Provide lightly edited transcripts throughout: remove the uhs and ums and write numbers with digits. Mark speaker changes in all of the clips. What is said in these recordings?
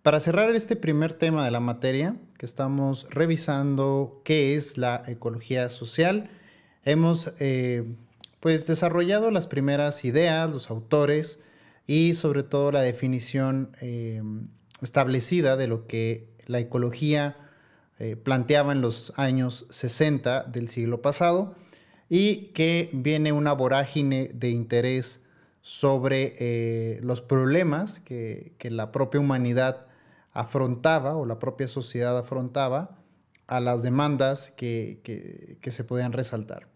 Speaker 1: Para cerrar este primer tema de la materia, que estamos revisando qué es la ecología social, hemos pues desarrollado las primeras ideas, los autores y sobre todo la definición establecida de lo que la ecología planteaba en los años 60 del siglo pasado y que viene una vorágine de interés sobre los problemas que la propia humanidad afrontaba o la propia sociedad afrontaba a las demandas que se podían resaltar.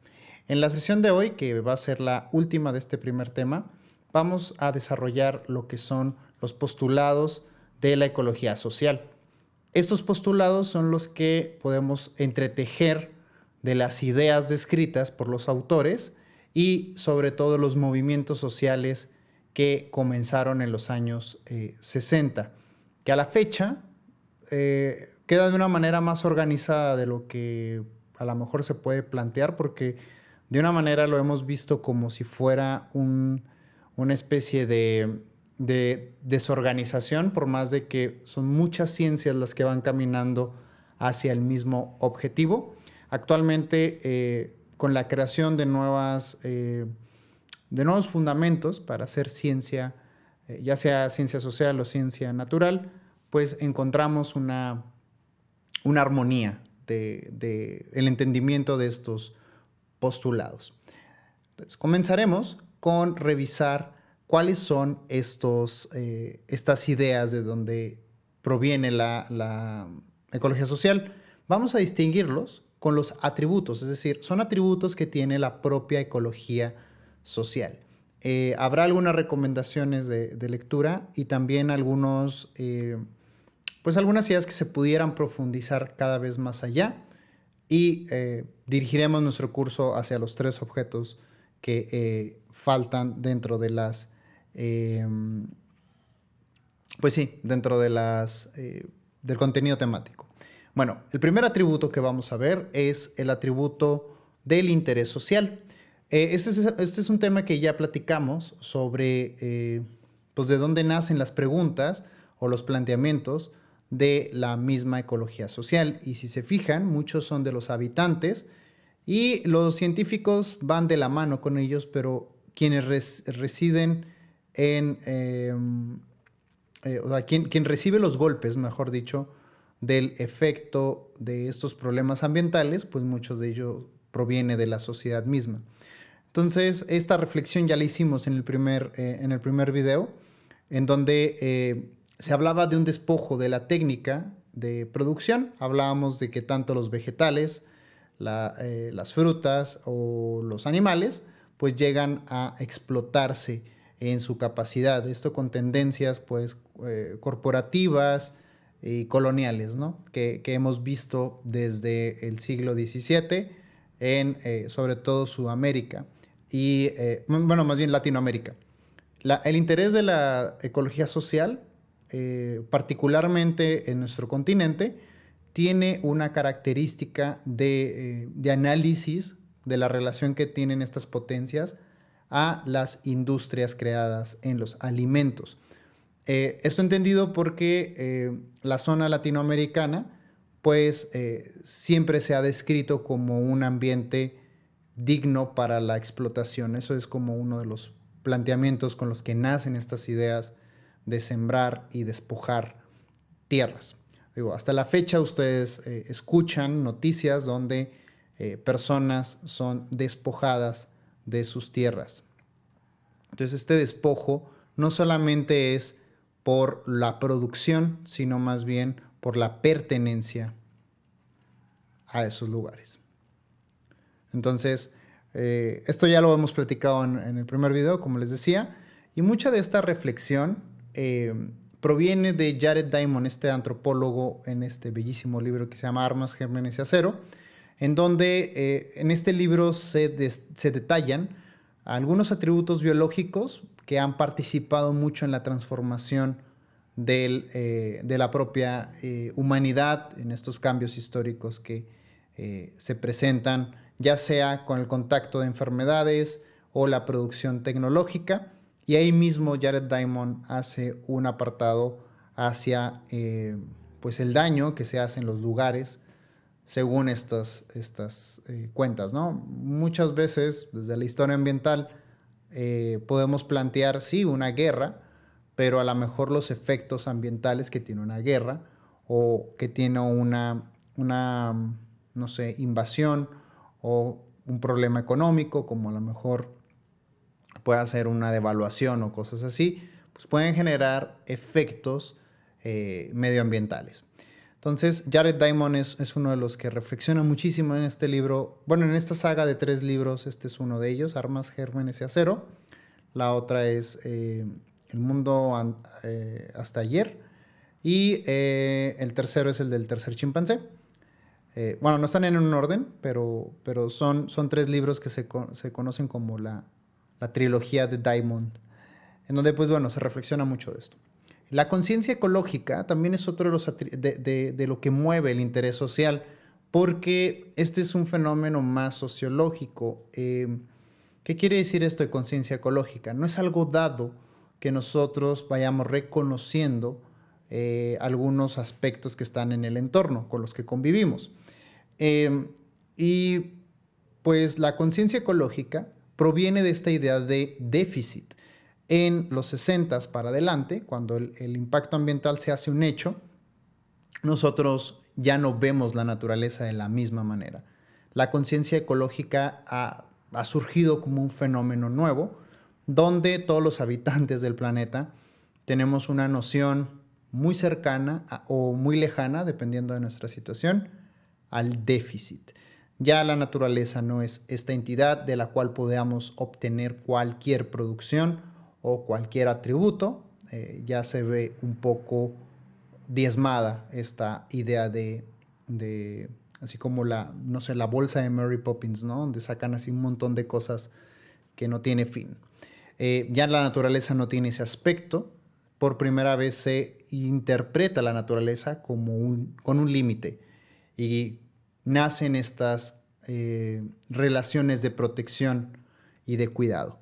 Speaker 1: En la sesión de hoy, que va a ser la última de este primer tema, vamos a desarrollar lo que son los postulados de la ecología social. Estos postulados son los que podemos entretejer de las ideas descritas por los autores y sobre todo los movimientos sociales que comenzaron en los años 60, que a la fecha queda de una manera más organizada de lo que a lo mejor se puede plantear, porque de una manera lo hemos visto como si fuera una especie de desorganización, por más de que son muchas ciencias las que van caminando hacia el mismo objetivo. Actualmente, con la creación de nuevos fundamentos para hacer ciencia, ya sea ciencia social o ciencia natural, pues encontramos una armonía el entendimiento de estos postulados. Entonces, comenzaremos con revisar cuáles son estas ideas de donde proviene la ecología social. Vamos a distinguirlos con los atributos, es decir, son atributos que tiene la propia ecología social. Habrá algunas recomendaciones de lectura y también algunas ideas que se pudieran profundizar cada vez más allá, y dirigiremos nuestro curso hacia los tres objetos que faltan dentro de del contenido temático. Bueno, el primer atributo que vamos a ver es el atributo del interés social. Este es un tema que ya platicamos sobre pues de dónde nacen las preguntas o los planteamientos de la misma ecología social. Y si se fijan, muchos son de los habitantes y los científicos van de la mano con ellos, pero quienes residen quien recibe los golpes, mejor dicho, del efecto de estos problemas ambientales, pues muchos de ellos proviene de la sociedad misma. Entonces, esta reflexión ya la hicimos en el primer video, en donde se hablaba de un despojo de la técnica de producción. Hablábamos de que tanto los vegetales, las frutas o los animales, pues llegan a explotarse en su capacidad. Esto con tendencias pues corporativas y coloniales, ¿no? que hemos visto desde el siglo XVII en sobre todo Sudamérica y, más bien Latinoamérica. El interés de la ecología social, particularmente en nuestro continente, tiene una característica de análisis de la relación que tienen estas potencias a las industrias creadas en los alimentos. Esto entendido porque la zona latinoamericana pues siempre se ha descrito como un ambiente digno para la explotación. Eso es como uno de los planteamientos con los que nacen estas ideas de sembrar y despojar tierras. Digo, hasta la fecha ustedes escuchan noticias donde personas son despojadas de sus tierras. Entonces, este despojo no solamente es por la producción, sino más bien por la pertenencia a esos lugares. Entonces, esto ya lo hemos platicado en el primer video, como les decía, y mucha de esta reflexión proviene de Jared Diamond, este antropólogo, en este bellísimo libro que se llama Armas, Gérmenes y Acero, en donde en este libro se detallan algunos atributos biológicos que han participado mucho en la transformación de la propia humanidad en estos cambios históricos que se presentan, ya sea con el contacto de enfermedades o la producción tecnológica. Y ahí mismo Jared Diamond hace un apartado hacia pues el daño que se hace en los lugares según estas cuentas, ¿no? Muchas veces, desde la historia ambiental, podemos plantear, sí, una guerra, pero a lo mejor los efectos ambientales que tiene una guerra o que tiene una no sé, invasión o un problema económico, como a lo mejor puede ser una devaluación o cosas así, pues pueden generar efectos medioambientales. Entonces, Jared Diamond es uno de los que reflexiona muchísimo en este libro. Bueno, en esta saga de 3 libros, este es uno de ellos, Armas, Gérmenes y Acero. La otra es El mundo hasta ayer. Y el tercero es el del tercer chimpancé. Bueno, no están en un orden, pero son 3 libros que se conocen como la trilogía de Diamond, en donde, pues bueno, se reflexiona mucho de esto. La conciencia ecológica también es otro de, de lo que mueve el interés social, porque este es un fenómeno más sociológico. ¿Qué quiere decir esto de conciencia ecológica? No es algo dado que nosotros vayamos reconociendo algunos aspectos que están en el entorno con los que convivimos. Y pues la conciencia ecológica proviene de esta idea de déficit. En los 60 para adelante, cuando el impacto ambiental se hace un hecho, nosotros ya no vemos la naturaleza de la misma manera. La conciencia ecológica ha surgido como un fenómeno nuevo, donde todos los habitantes del planeta tenemos una noción muy cercana o muy lejana, dependiendo de nuestra situación, al déficit. Ya la naturaleza no es esta entidad de la cual podamos obtener cualquier producción o cualquier atributo. Ya se ve un poco diezmada esta idea de así como no sé, la bolsa de Mary Poppins, ¿no? Donde sacan así un montón de cosas que no tiene fin. Ya la naturaleza no tiene ese aspecto. Por primera vez se interpreta la naturaleza como con un límite y nacen estas relaciones de protección y de cuidado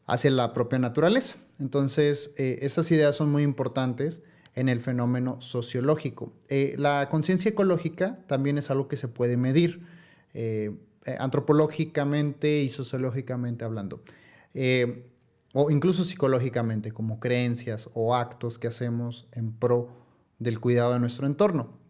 Speaker 1: hacia la propia naturaleza. Entonces, esas ideas son muy importantes en el fenómeno sociológico. La conciencia ecológica también es algo que se puede medir antropológicamente y sociológicamente hablando, o incluso psicológicamente, como creencias o actos que hacemos en pro del cuidado de nuestro entorno.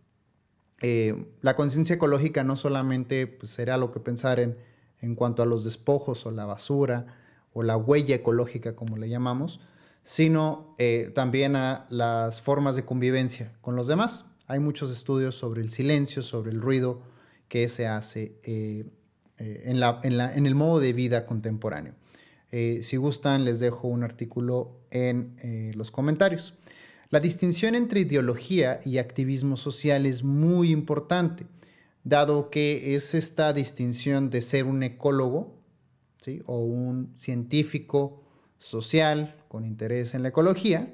Speaker 1: La conciencia ecológica no solamente pues, será lo que pensar en cuanto a los despojos o la basura o la huella ecológica, como le llamamos, sino también a las formas de convivencia con los demás. Hay muchos estudios sobre el silencio, sobre el ruido que se hace en el modo de vida contemporáneo. Si gustan, les dejo un artículo en los comentarios. La distinción entre ideología y activismo social es muy importante, dado que es esta distinción de ser un ecólogo, ¿sí? O un científico social con interés en la ecología,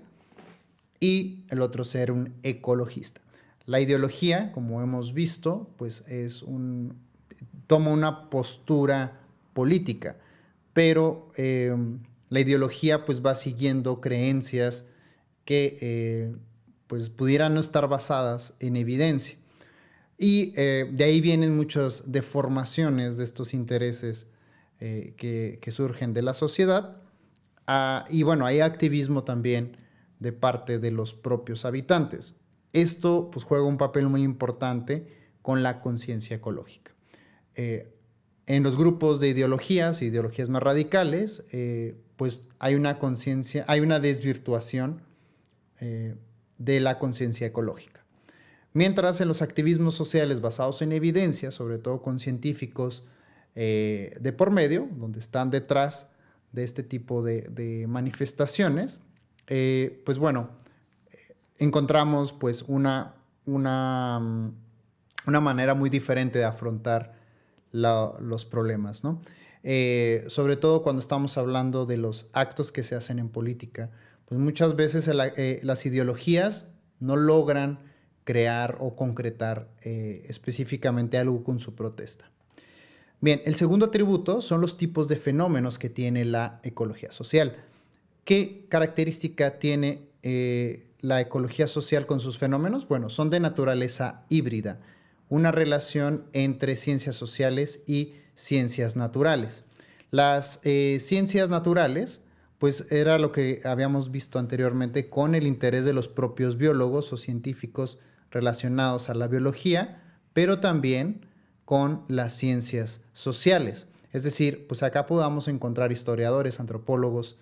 Speaker 1: y el otro ser un ecologista. La ideología, como hemos visto, pues toma una postura política, pero la ideología pues va siguiendo creencias que pues pudieran no estar basadas en evidencia. Y de ahí vienen muchas deformaciones de estos intereses que surgen de la sociedad. Y bueno, hay activismo también de parte de los propios habitantes. Esto pues juega un papel muy importante con la conciencia ecológica. En los grupos de ideologías más radicales, pues hay una conciencia, hay una desvirtuación de la conciencia ecológica. Mientras en los activismos sociales basados en evidencia, sobre todo con científicos de por medio, donde están detrás de este tipo de manifestaciones, pues bueno, encontramos pues una manera muy diferente de afrontar los problemas, ¿no? Sobre todo cuando estamos hablando de los actos que se hacen en política, pues muchas veces las ideologías no logran crear o concretar específicamente algo con su protesta. Bien, el segundo atributo son los tipos de fenómenos que tiene la ecología social. ¿Qué característica tiene la ecología social con sus fenómenos? Bueno, son de naturaleza híbrida, una relación entre ciencias sociales y ciencias naturales. Las ciencias naturales, pues era lo que habíamos visto anteriormente con el interés de los propios biólogos o científicos relacionados a la biología, pero también con las ciencias sociales. Es decir, pues acá podamos encontrar historiadores, antropólogos,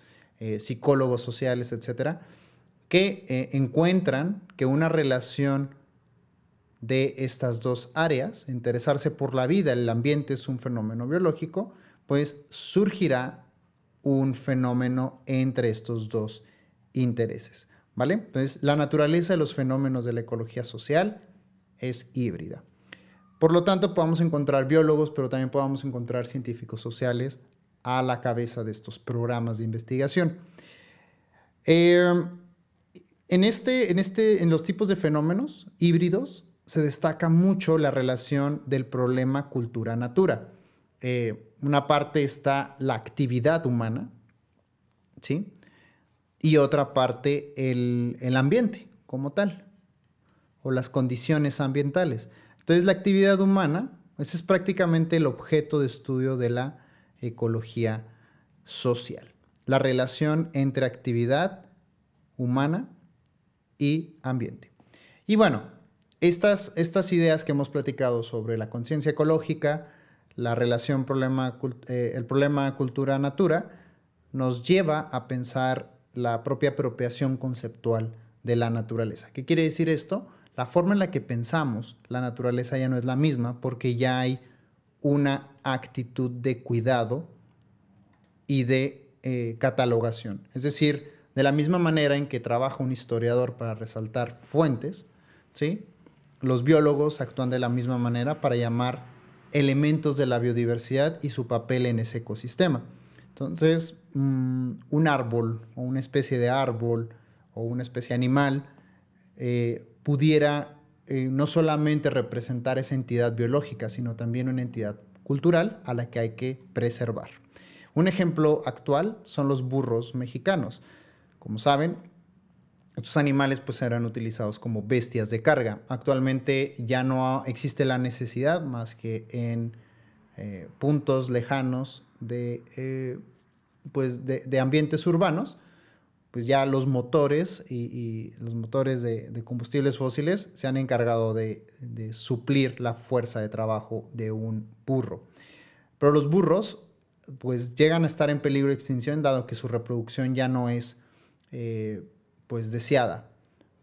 Speaker 1: psicólogos sociales, etcétera, que encuentran que una relación de estas dos áreas, interesarse por la vida, el ambiente es un fenómeno biológico, pues surgirá un fenómeno entre estos dos intereses, ¿vale? Entonces, la naturaleza de los fenómenos de la ecología social es híbrida. Por lo tanto, podemos encontrar biólogos, pero también podemos encontrar científicos sociales a la cabeza de estos programas de investigación. En los tipos de fenómenos híbridos se destaca mucho la relación del problema cultura-natura. Una parte está la actividad humana, ¿sí? Y otra parte el ambiente como tal, o las condiciones ambientales. Entonces, la actividad humana, ese es prácticamente el objeto de estudio de la ecología social. La relación entre actividad humana y ambiente. Y bueno, estas ideas que hemos platicado sobre la conciencia ecológica, la relación el problema cultura-natura, nos lleva a pensar la propia apropiación conceptual de la naturaleza. ¿Qué quiere decir esto? La forma en la que pensamos la naturaleza ya no es la misma porque ya hay una actitud de cuidado y de catalogación. Es decir, de la misma manera en que trabaja un historiador para resaltar fuentes, ¿sí? Los biólogos actúan de la misma manera para llamar elementos de la biodiversidad y su papel en ese ecosistema. Entonces, un árbol o una especie de árbol o una especie animal pudiera no solamente representar esa entidad biológica, sino también una entidad cultural a la que hay que preservar. Un ejemplo actual son los burros mexicanos. Como saben, estos animales pues eran utilizados como bestias de carga. Actualmente ya no existe la necesidad más que en puntos lejanos de ambientes urbanos, pues ya los motores y los motores de combustibles fósiles se han encargado de suplir la fuerza de trabajo de un burro. Pero los burros pues llegan a estar en peligro de extinción dado que su reproducción ya no es pues deseada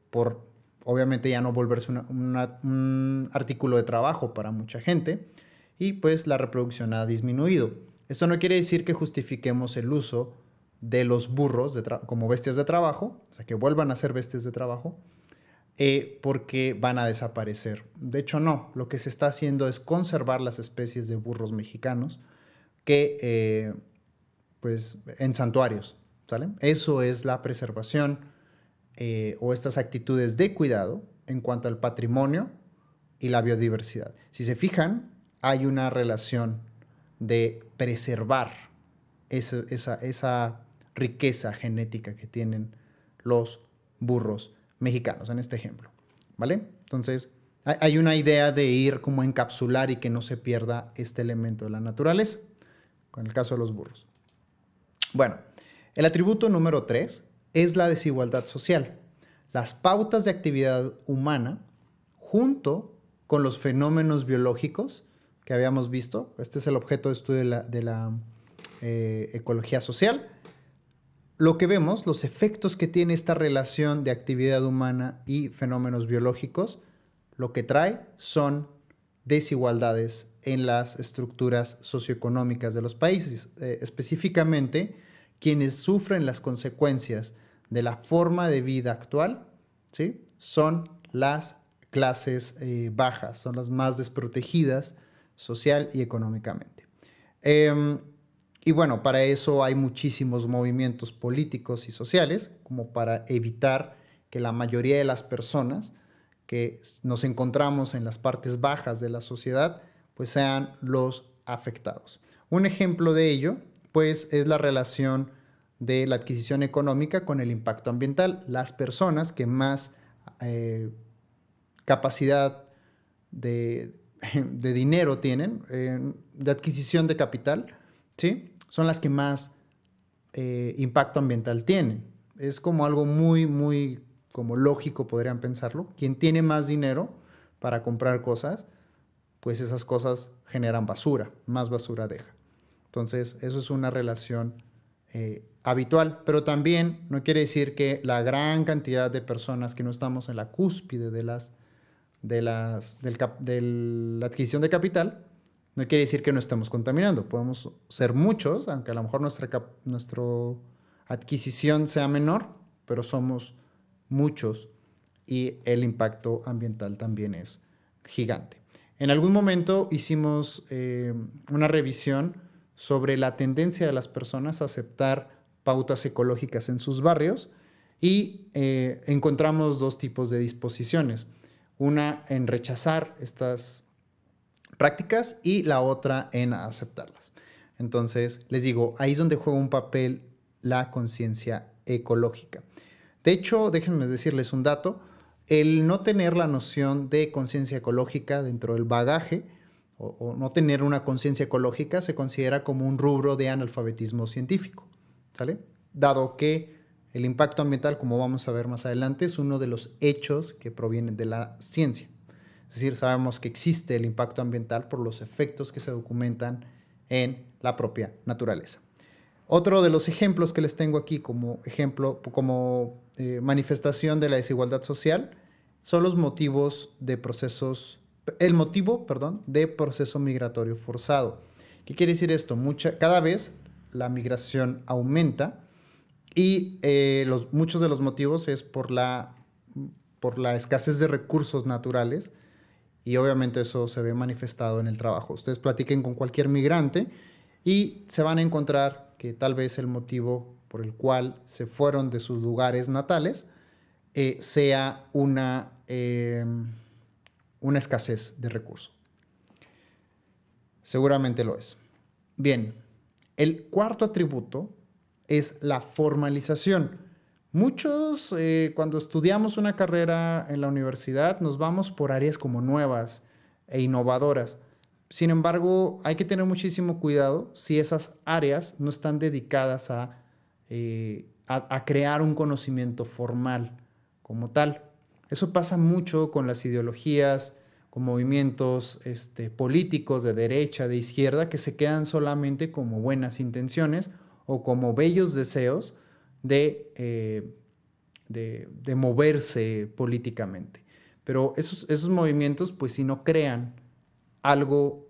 Speaker 1: por obviamente ya no volverse un artículo de trabajo para mucha gente y pues la reproducción ha disminuido. Esto no quiere decir que justifiquemos el uso de los burros como bestias de trabajo, o sea, que vuelvan a ser bestias de trabajo, porque van a desaparecer. De hecho, no. Lo que se está haciendo es conservar las especies de burros mexicanos que, pues, en santuarios, ¿sale? Eso es la preservación o estas actitudes de cuidado en cuanto al patrimonio y la biodiversidad. Si se fijan, hay una relación de preservar esa riqueza genética que tienen los burros mexicanos en este ejemplo, ¿vale? Entonces, hay una idea de ir como encapsular y que no se pierda este elemento de la naturaleza, con el caso de los burros. Bueno, el atributo número 3 es la desigualdad social. Las pautas de actividad humana junto con los fenómenos biológicos que habíamos visto, este es el objeto de estudio de la ecología social. Lo que vemos, los efectos que tiene esta relación de actividad humana y fenómenos biológicos, lo que trae son desigualdades en las estructuras socioeconómicas de los países. Específicamente, quienes sufren las consecuencias de la forma de vida actual, ¿sí?, son las clases bajas, son las más desprotegidas social y económicamente. Y bueno, para eso hay muchísimos movimientos políticos y sociales, como para evitar que la mayoría de las personas que nos encontramos en las partes bajas de la sociedad, pues sean los afectados. Un ejemplo de ello, pues, es la relación de la adquisición económica con el impacto ambiental. Las personas que más capacidad de, de dinero tienen, de adquisición de capital, ¿sí? Son las que más impacto ambiental tienen. Es como algo muy, muy como lógico, podrían pensarlo. Quien tiene más dinero para comprar cosas, pues esas cosas generan basura, más basura deja. Entonces, eso es una relación habitual, pero también no quiere decir que la gran cantidad de personas que no estamos en la cúspide de la adquisición de capital, no quiere decir que no estemos contaminando. Podemos ser muchos, aunque a lo mejor nuestra adquisición sea menor, pero somos muchos y el impacto ambiental también es gigante. En algún momento hicimos una revisión sobre la tendencia de las personas a aceptar pautas ecológicas en sus barrios y encontramos dos tipos de disposiciones. Una en rechazar estas prácticas y la otra en aceptarlas. Entonces, les digo, ahí es donde juega un papel la conciencia ecológica. De hecho, déjenme decirles un dato, el no tener la noción de conciencia ecológica dentro del bagaje o no tener una conciencia ecológica se considera como un rubro de analfabetismo científico, ¿sale? Dado que el impacto ambiental, como vamos a ver más adelante, es uno de los hechos que provienen de la ciencia. Es decir, sabemos que existe el impacto ambiental por los efectos que se documentan en la propia naturaleza. Otro de los ejemplos que les tengo aquí como ejemplo, como manifestación de la desigualdad social, son los motivos de procesos, el motivo, perdón, de proceso migratorio forzado. ¿Qué quiere decir esto? Cada vez la migración aumenta y muchos de los motivos es por la escasez de recursos naturales y obviamente eso se ve manifestado en el trabajo. Ustedes platiquen con cualquier migrante y se van a encontrar que tal vez el motivo por el cual se fueron de sus lugares natales sea una escasez de recursos. Seguramente lo es. Bien, el cuarto atributo es la formalización. Muchos, cuando estudiamos una carrera en la universidad, nos vamos por áreas como nuevas e innovadoras. Sin embargo, hay que tener muchísimo cuidado si esas áreas no están dedicadas a crear un conocimiento formal como tal. Eso pasa mucho con las ideologías, con movimientos políticos de derecha, de izquierda, que se quedan solamente como buenas intenciones o como bellos deseos de moverse políticamente. Pero esos movimientos, pues si no crean algo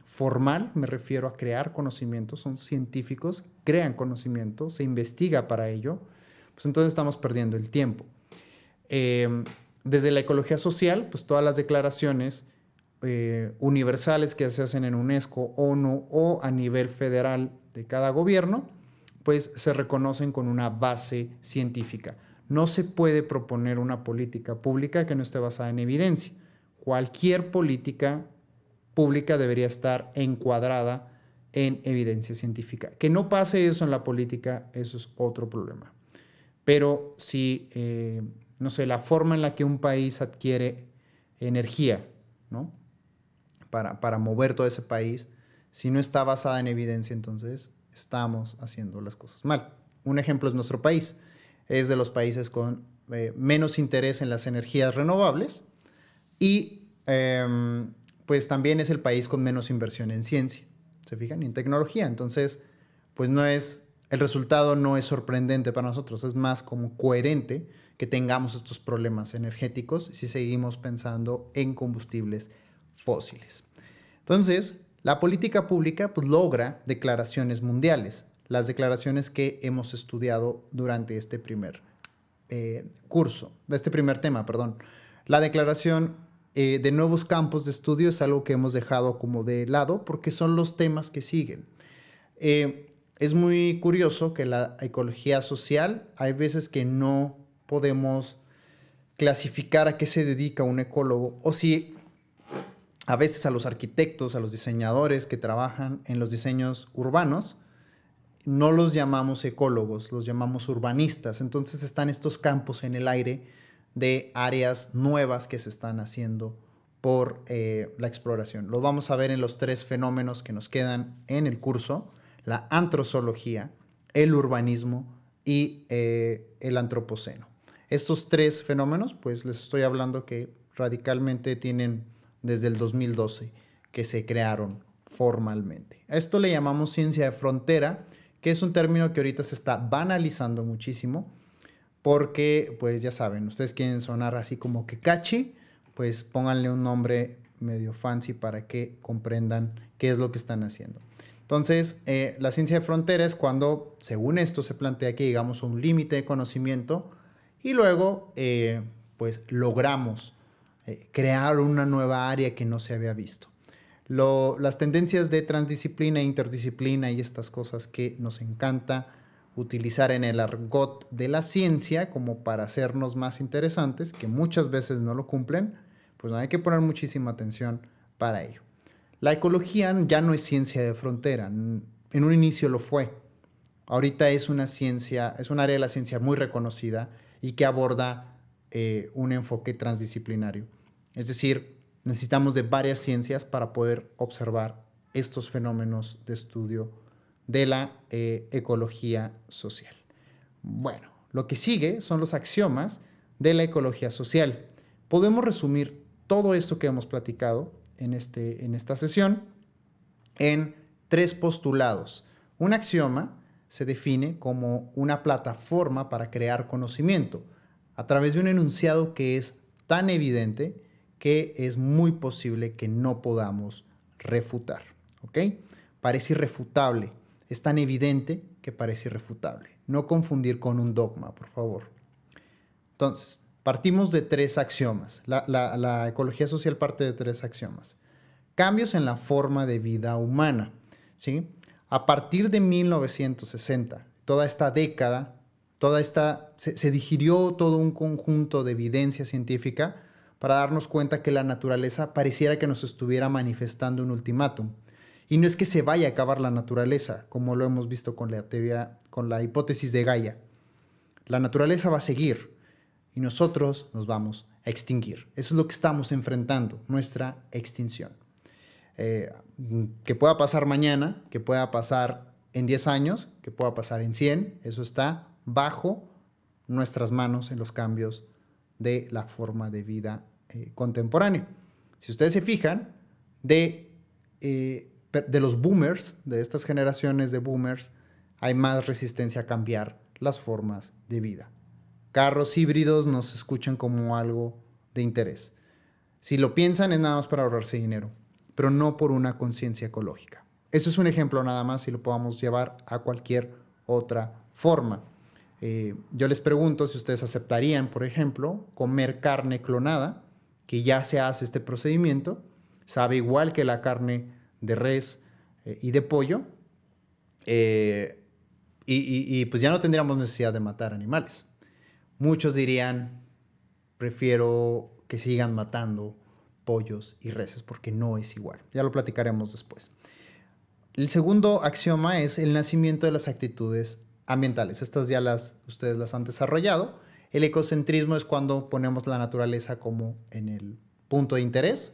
Speaker 1: formal, me refiero a crear conocimiento, son científicos, crean conocimiento, se investiga para ello, pues entonces estamos perdiendo el tiempo. Desde la ecología social, pues todas las declaraciones universales que se hacen en UNESCO, ONU o a nivel federal de cada gobierno, pues se reconocen con una base científica. No se puede proponer una política pública que no esté basada en evidencia. Cualquier política pública debería estar encuadrada en evidencia científica. Que no pase eso en la política, eso es otro problema. Pero si, no sé, la forma en la que un país adquiere energía, ¿no? Para mover todo ese país, si no está basada en evidencia, entonces estamos haciendo las cosas mal. Un ejemplo es nuestro país. Es de los países con menos interés en las energías renovables y pues también es el país con menos inversión en ciencia, ¿se fijan? Y en tecnología. Entonces, pues el resultado no es sorprendente para nosotros, es más como coherente que tengamos estos problemas energéticos si seguimos pensando en combustibles fósiles. Entonces, la política pública pues, logra declaraciones mundiales, las declaraciones que hemos estudiado durante este primer tema, perdón. La declaración de nuevos campos de estudio es algo que hemos dejado como de lado porque son los temas que siguen. Es muy curioso que la ecología social, hay veces que no podemos clasificar a qué se dedica un ecólogo o si a veces a los arquitectos, a los diseñadores que trabajan en los diseños urbanos, no los llamamos ecólogos, los llamamos urbanistas. Entonces están estos campos en el aire de áreas nuevas que se están haciendo por la exploración. Lo vamos a ver en los 3 fenómenos que nos quedan en el curso: la antrozoología, el urbanismo y el antropoceno. Estos 3 fenómenos, pues les estoy hablando que radicalmente tienen desde el 2012 que se crearon formalmente. A esto le llamamos ciencia de frontera, que es un término que ahorita se está banalizando muchísimo, porque pues ya saben, ustedes quieren sonar así como que catchy, pues pónganle un nombre medio fancy para que comprendan qué es lo que están haciendo. Entonces, la ciencia de frontera es cuando, según esto, se plantea que llegamos a un límite de conocimiento y luego, pues, logramos crear una nueva área que no se había visto. Las tendencias de transdisciplina e interdisciplina y estas cosas que nos encanta utilizar en el argot de la ciencia como para hacernos más interesantes, que muchas veces no lo cumplen, pues hay que poner muchísima atención para ello. La ecología ya no es ciencia de frontera, en un inicio lo fue. Ahorita es una ciencia, es un área de la ciencia muy reconocida y que aborda un enfoque transdisciplinario. Es decir, necesitamos de varias ciencias para poder observar estos fenómenos de estudio de la ecología social. Bueno, lo que sigue son los axiomas de la ecología social. Podemos resumir todo esto que hemos platicado en esta sesión en 3 postulados. Un axioma se define como una plataforma para crear conocimiento a través de un enunciado que es tan evidente que es muy posible que no podamos refutar. ¿Ok? Parece irrefutable. Es tan evidente que parece irrefutable. No confundir con un dogma, por favor. Entonces, partimos de 3 axiomas. La ecología social parte de 3 axiomas. Cambios en la forma de vida humana. ¿Sí? A partir de 1960, toda esta década, se digirió todo un conjunto de evidencia científica para darnos cuenta que la naturaleza pareciera que nos estuviera manifestando un ultimátum. Y no es que se vaya a acabar la naturaleza, como lo hemos visto con la teoría, con la hipótesis de Gaia. La naturaleza va a seguir y nosotros nos vamos a extinguir. Eso es lo que estamos enfrentando, nuestra extinción. Que pueda pasar mañana, que pueda pasar en 10 años, que pueda pasar en 100, eso está bajo nuestras manos en los cambios de la forma de vida contemporánea. Si ustedes se fijan, de los boomers, de estas generaciones de boomers, hay más resistencia a cambiar las formas de vida. Carros híbridos nos escuchan como algo de interés. Si lo piensan es nada más para ahorrarse dinero, pero no por una conciencia ecológica. Eso es un ejemplo nada más y lo podamos llevar a cualquier otra forma. Yo les pregunto si ustedes aceptarían, por ejemplo, comer carne clonada, que ya se hace este procedimiento, sabe igual que la carne de res y de pollo, y pues ya no tendríamos necesidad de matar animales. Muchos dirían, prefiero que sigan matando pollos y reses porque no es igual. Ya lo platicaremos después. El segundo axioma es el nacimiento de las actitudes ambientales. Estas ya ustedes las han desarrollado. El ecocentrismo es cuando ponemos la naturaleza como en el punto de interés,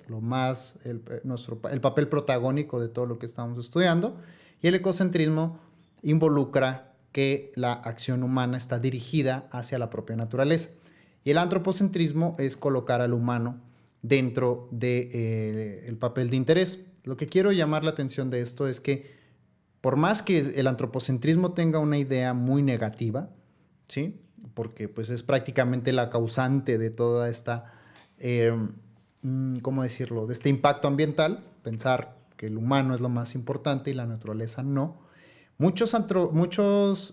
Speaker 1: el papel protagónico de todo lo que estamos estudiando. Y el ecocentrismo involucra que la acción humana está dirigida hacia la propia naturaleza. Y el antropocentrismo es colocar al humano dentro del papel de interés. Lo que quiero llamar la atención de esto es que por más que el antropocentrismo tenga una idea muy negativa, ¿sí? Porque pues es prácticamente la causante de toda esta, ¿cómo decirlo?, de este impacto ambiental, pensar que el humano es lo más importante y la naturaleza no. Muchos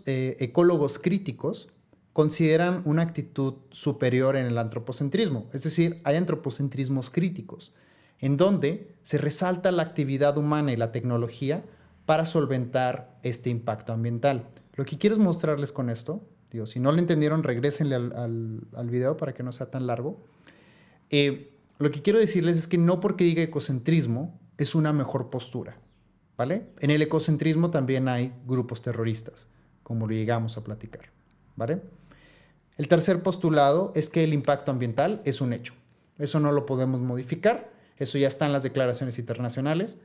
Speaker 1: ecólogos críticos consideran una actitud superior en el antropocentrismo, es decir, hay antropocentrismos críticos, en donde se resalta la actividad humana y la tecnología para solventar este impacto ambiental. Lo que quiero es mostrarles con esto, digo, si no lo entendieron, regrésenle al video para que no sea tan largo. Lo que quiero decirles es que no porque diga ecocentrismo es una mejor postura. ¿vale? En el ecocentrismo también hay grupos terroristas, como lo llegamos a platicar, ¿vale? El tercer postulado es que el impacto ambiental es un hecho. Eso no lo podemos modificar, eso ya está en las declaraciones internacionales.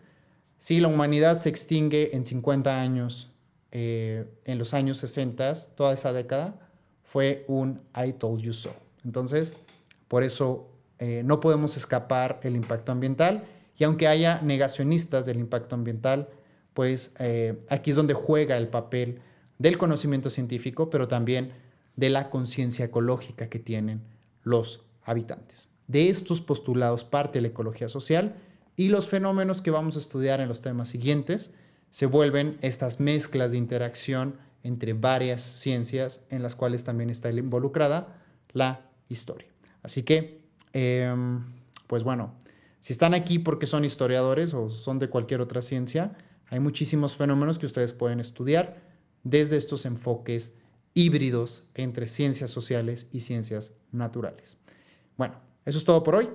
Speaker 1: Si la humanidad se extingue en 50 años, en los años 60, toda esa década, fue un I told you so. Entonces, por eso no podemos escapar el impacto ambiental, y aunque haya negacionistas del impacto ambiental, pues aquí es donde juega el papel del conocimiento científico, pero también de la conciencia ecológica que tienen los habitantes. De estos postulados parte la ecología social, y los fenómenos que vamos a estudiar en los temas siguientes se vuelven estas mezclas de interacción entre varias ciencias, en las cuales también está involucrada la historia. Así que, pues bueno, si están aquí porque son historiadores o son de cualquier otra ciencia, hay muchísimos fenómenos que ustedes pueden estudiar desde estos enfoques híbridos entre ciencias sociales y ciencias naturales. Bueno, eso es todo por hoy.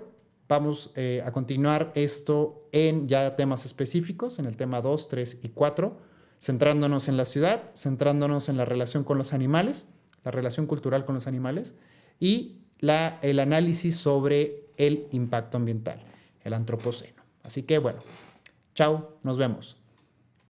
Speaker 1: Vamos a continuar esto en ya temas específicos, en el tema 2, 3 y 4, centrándonos en la ciudad, centrándonos en la relación con los animales, la relación cultural con los animales, y el análisis sobre el impacto ambiental, el antropoceno. Así que bueno, chao, nos vemos.